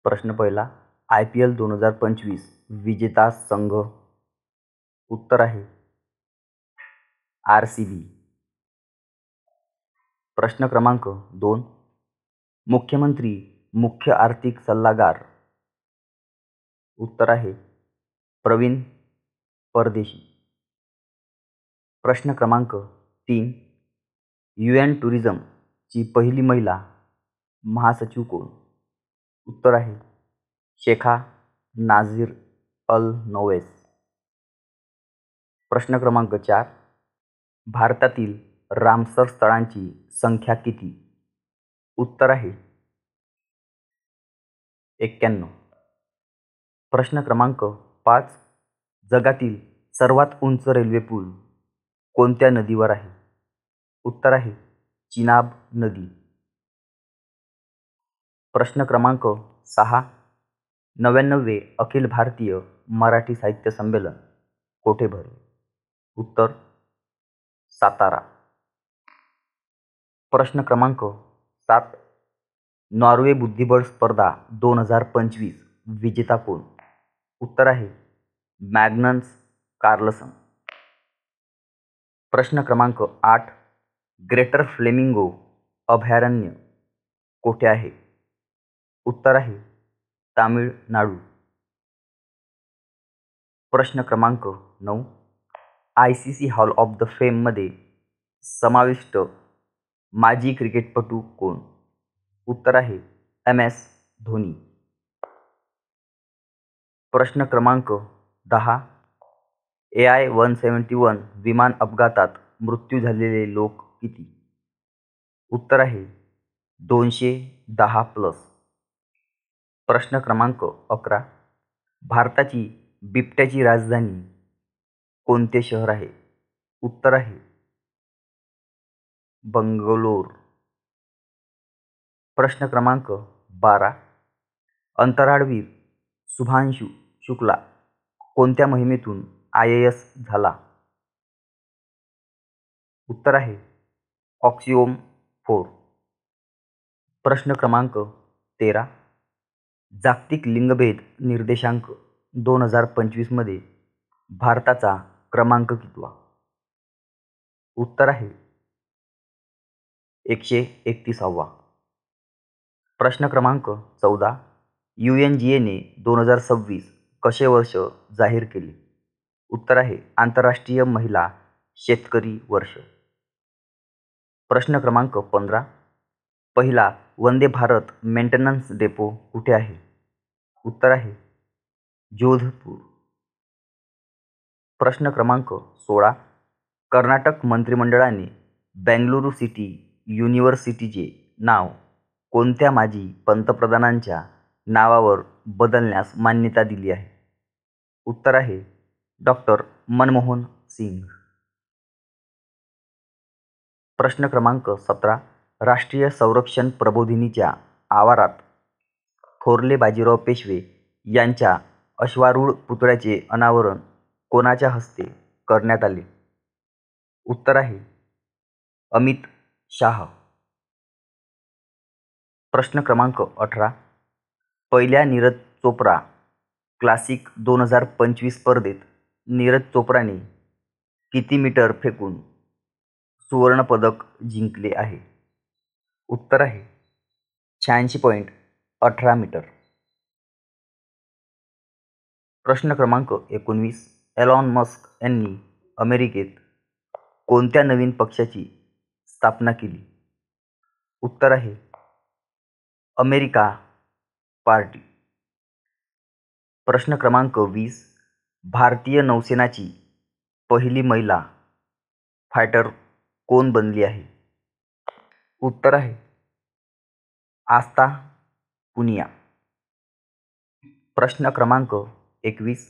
प्रश्न पहिला, IPL 2025 विजेता संघ. उत्तर आहे RCB. प्रश्न क्रमांक 2, मुख्यमंत्री मुख्य आर्थिक सल्लागार. उत्तर आहे प्रवीण परदेशी. प्रश्न क्रमांक 3, UN टुरिझमची पहिली महिला महासचिव कोण? उत्तर आहे शेखा नाझीर अल नौएस. प्रश्न क्रमांक 4, भारतातील रामसर स्थळांची संख्या किती? उत्तर आहे 91. प्रश्न क्रमांक 5, जगातील सर्वात उंच रेल्वे पूल कोणत्या नदीवर आहे? उत्तर आहे चिनाब नदी. प्रश्न क्रमांक 6, 99वे अखिल भारतीय मराठी साहित्य संमेलन कोठे भरले? उत्तर सातारा. प्रश्न क्रमांक 7, नॉर्वे बुद्धिबळ स्पर्धा 2025 विजेता कोण? उत्तर आहे मॅग्नस कार्लसन. प्रश्न क्रमांक 8, ग्रेटर फ्लेमिंगो अभयारण्य कोठे आहे? उत्तर आहे तामिळनाडू. प्रश्न क्रमांक 9, ICC हॉल ऑफ द फेममध्ये समाविष्ट माजी क्रिकेटपटू कोण? उत्तर आहे MS धोनी. प्रश्न क्रमांक 10, AI-171 विमान अपघातात मृत्यू झालेले लोक किती? उत्तर आहे 210+. प्रश्न क्रमांक 11, भारताची बिबट्याची राजधानी कोणते शहर आहे? उत्तर आहे बंगलोर. प्रश्न क्रमांक 12, अंतराळवीर शुभांशु शुक्ला कोणत्या मोहिमेतून IAS झाला? उत्तर आहे ऑक्सिओम 4. प्रश्न क्रमांक 13, जागतिक लिंगभेद निर्देशांक 2025 मध्ये भारताचा क्रमांक कितवा? उत्तर आहे 131वा. प्रश्न क्रमांक 14, UNGAने 2026 कसे वर्ष जाहीर केले? उत्तर आहे आंतरराष्ट्रीय महिला शेतकरी वर्ष. प्रश्न क्रमांक 15, पहिला वंदे भारत मेंटेनन्स डेपो कुठे आहे? उत्तर आहे जोधपूर. प्रश्न क्रमांक 16, कर्नाटक मंत्रिमंडळाने बेंगळुरू सिटी युनिव्हर्सिटीचे नाव कोणत्या माजी पंतप्रधानांच्या नावावर बदलण्यास मान्यता दिली आहे? उत्तर आहे डॉक्टर मनमोहन सिंग. प्रश्न क्रमांक 17, राष्ट्रीय संरक्षण प्रबोधिनीच्या आवारात थोरले बाजीराव पेशवे यांच्या अश्वारूढ पुतळ्याचे अनावरण कोणाच्या हस्ते करण्यात आले? उत्तर आहे अमित शाह. प्रश्न क्रमांक 18, पहिल्या नीरज चोप्रा क्लासिक 2025 स्पर्धेत नीरज चोप्राने किती मीटर फेकून सुवर्णपदक जिंकले आहे? उत्तर आहे 86.18 मीटर. प्रश्न क्रमांक 19, एलॉन मस्क यांनी अमेरिकेत कोणत्या नवीन पक्षाची स्थापना केली? उत्तर आहे अमेरिका पार्टी. प्रश्न क्रमांक 20, भारतीय नौसेनाची पहिली महिला फायटर कोण बनली आहे? उत्तर आहे आस्था पुनिया. प्रश्न क्रमांक 21,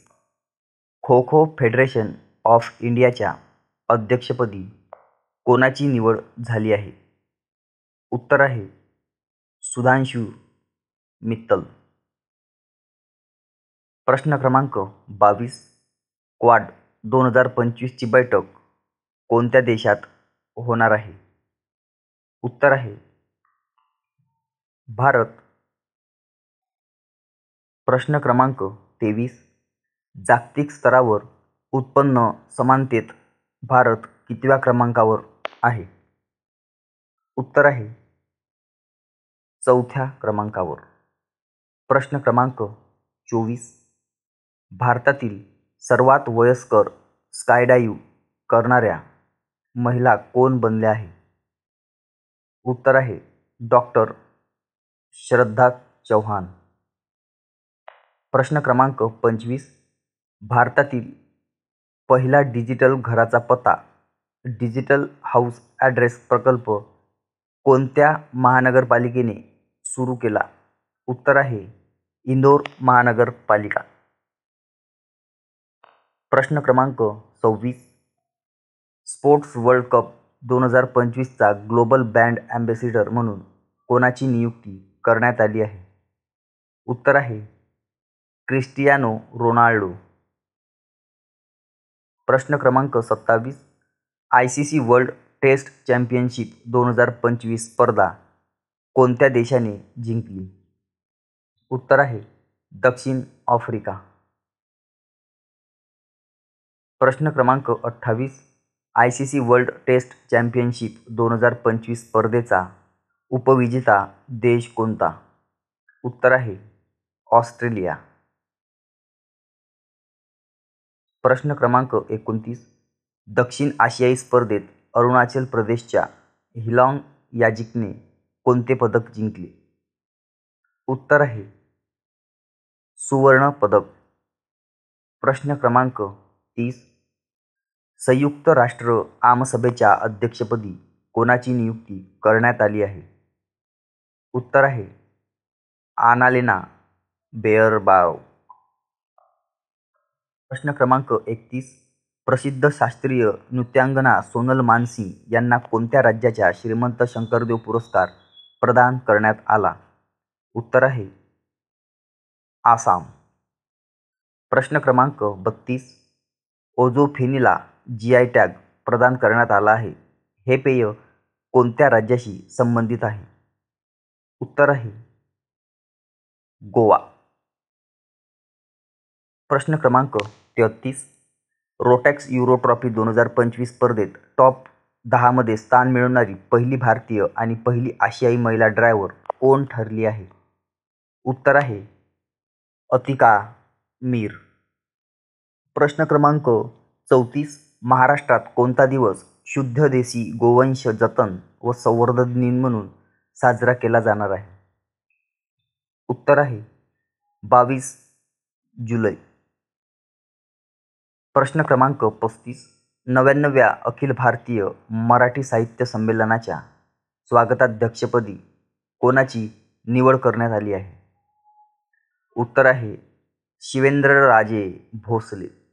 खो खो फेडरेशन ऑफ इंडियाच्या अध्यक्षपदी कोणाची निवड झाली आहे? उत्तर आहे सुधांशु मित्तल. प्रश्न क्रमांक 22, क्वाड 2025 ची बैठक कोणत्या देशात होणार आहे? उत्तर आहे भारत. प्रश्न क्रमांक 23. जागतिक स्तरावर उत्पन्न समानतेत भारत कितव्या क्रमांकावर आहे? उत्तर आहे 4थ्या क्रमांकावर. प्रश्न क्रमांक 24. भारतातील सर्वात वयस्कर स्कायडाइव्ह करणाऱ्या महिला कोण बनल्या आहे? उत्तर आहे डॉक्टर श्रद्धा चव्हाण. प्रश्न क्रमांक 25. भारतातील पहिला डिजिटल घराचा पत्ता डिजिटल हाऊस ॲड्रेस प्रकल्प कोणत्या महानगरपालिकेने सुरू केला? उत्तर आहे इंदोर महानगरपालिका. प्रश्न क्रमांक 26. स्पोर्ट्स वर्ल्ड कप 2025चा ग्लोबल ब्रँड ॲम्बॅसिडर म्हणून कोणाची नियुक्ती करण्यात आली आहे? उत्तर आहे क्रिस्टियानो रोनाल्डो. प्रश्न क्रमांक 27. ICC वर्ल्ड टेस्ट चॅम्पियनशिप 2025 स्पर्धा कोणत्या देशाने जिंकली? उत्तर आहे दक्षिण आफ्रिका. प्रश्न क्रमांक 28. ICC वर्ल्ड टेस्ट चॅम्पियनशिप 2025 स्पर्धेचा उपविजेता देश कोणता? उत्तर आहे ऑस्ट्रेलिया. प्रश्न क्रमांक 29. दक्षिण आशियाई स्पर्धेत अरुणाचल प्रदेशच्या हिलॉंग याजिकने कोणते पदक जिंकले? उत्तर आहे सुवर्ण पदक. प्रश्न क्रमांक 30. संयुक्त राष्ट्र आमसभेच्या अध्यक्षपदी कोणाची नियुक्ती करण्यात आली आहे? उत्तर आहे आनालेना बेअरबॉक. प्रश्न क्रमांक 31. प्रसिद्ध शास्त्रीय नृत्यांगना सोनल मानसिंग यांना कोणत्या राज्याचा श्रीमंत शंकरदेव पुरस्कार प्रदान करण्यात आला? उत्तर आहे आसाम. प्रश्न क्रमांक 32. ओझोफिनीला GI टॅग प्रदान करण्यात आला आहे. हे पेय कोणत्या राज्याशी संबंधित आहे? उत्तर आहे गोवा. प्रश्न क्रमांक 33. रोटॅक्स युरो ट्रॉफी 2025 स्पर्धेत टॉप 10 मध्ये स्थान मिळवणारी पहिली भारतीय आणि पहिली आशियाई महिला ड्रायव्हर कोण ठरली आहे? उत्तर आहे अतिका मीर. प्रश्न क्रमांक 34. महाराष्ट्रात कोणता दिवस शुद्ध देशी गोवंश जतन व संवर्धन दिन म्हणून साजरा केला जाणार आहे? उत्तर आहे 22 जुलै. प्रश्न क्रमांक 35. 99व्या अखिल भारतीय मराठी साहित्य संमेलनाच्या स्वागताध्यक्षपदी कोणाची निवड करण्यात आली आहे? उत्तर आहे शिवेंद्रराजे भोसले.